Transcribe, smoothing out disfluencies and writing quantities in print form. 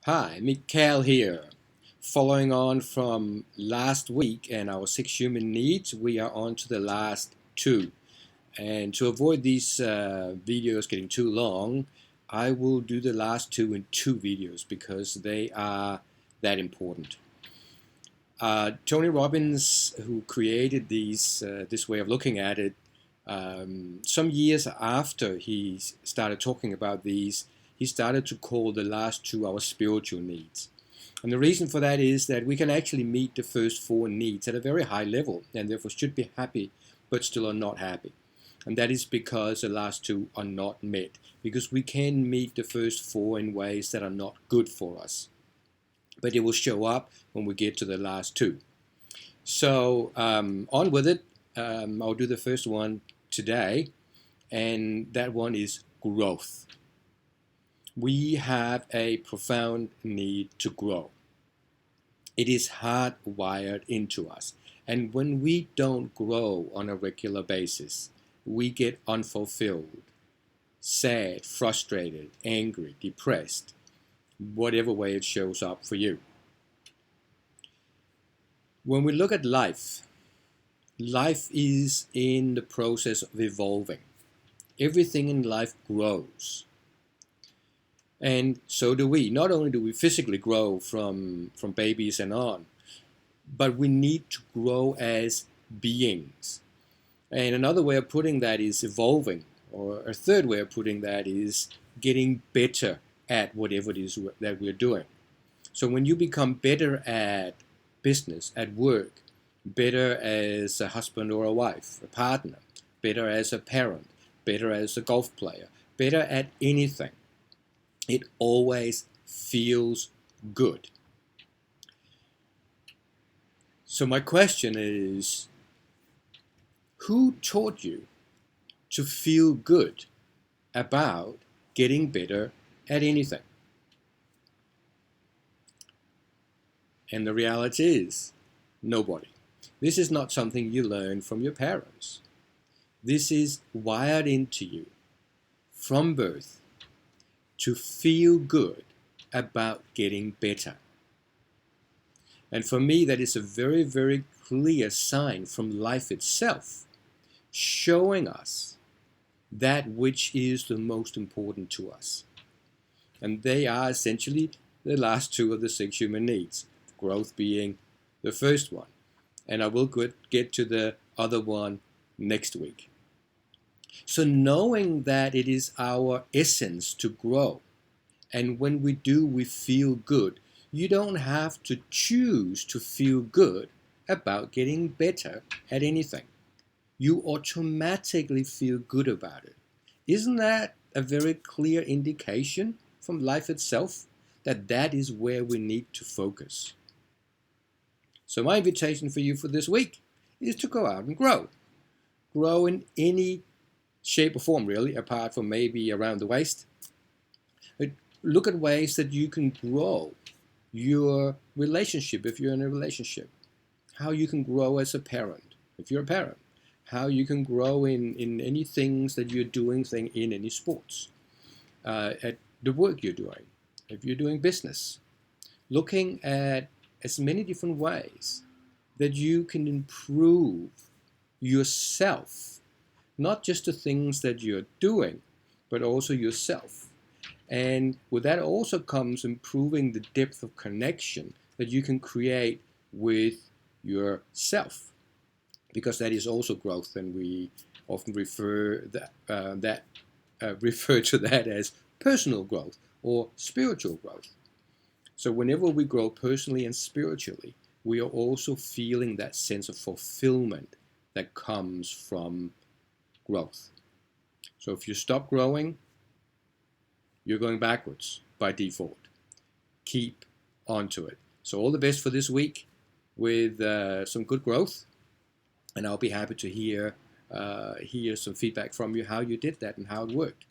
Hi, Mikael here. Following on from last week and our 6 human needs, we are on to the last two. And to avoid these videos getting too long, I will do the last two in two videos because they are that important. Tony Robbins, who created this way of looking at it, some years after he started talking about these, he started to call the last two our spiritual needs. And the reason for that is that we can actually meet the first four needs at a very high level and therefore should be happy but still are not happy. And that is because the last two are not met, because we can meet the first four in ways that are not good for us. But it will show up when we get to the last two. So on with it. I'll do the first one today, and that one is growth. We have a profound need to grow. It is hardwired into us. And when we don't grow on a regular basis, we get unfulfilled, sad, frustrated, angry, depressed, whatever way it shows up for you. When we look at life, life is in the process of evolving. Everything in life grows. And so do we. Not only do we physically grow from babies and on, but we need to grow as beings. And another way of putting that is evolving, or a third way of putting that is getting better at whatever it is that we're doing. So when you become better at business, at work, better as a husband or a wife, a partner, better as a parent, better as a golf player, better at anything, it always feels good. So my question is, who taught you to feel good about getting better at anything? And the reality is, nobody. This is not something you learn from your parents. This is wired into you from birth to feel good about getting better. And for me, that is a very, very clear sign from life itself, showing us that which is the most important to us. And they are essentially the last two of the 6 human needs, growth being the first one. And I will get to the other one next week. So knowing that it is our essence to grow, and when we do, we feel good, you don't have to choose to feel good about getting better at anything. You automatically feel good about it. Isn't that a very clear indication from life itself that that is where we need to focus? So my invitation for you for this week is to go out and grow. Grow in any shape or form, really, apart from maybe around the waist. Look at ways that you can grow your relationship if you're in a relationship. How you can grow as a parent if you're a parent. How you can grow in any things that you're doing in any sports. At the work you're doing. If you're doing business. Looking at as many different ways that you can improve yourself. Not just the things that you're doing, but also yourself. And with that also comes improving the depth of connection that you can create with yourself. Because that is also growth, and we often refer to that as personal growth or spiritual growth. So whenever we grow personally and spiritually, we are also feeling that sense of fulfillment that comes from growth. So if you stop growing, you're going backwards by default. Keep on to it. So all the best for this week with some good growth, and I'll be happy to hear some feedback from you how you did that and how it worked.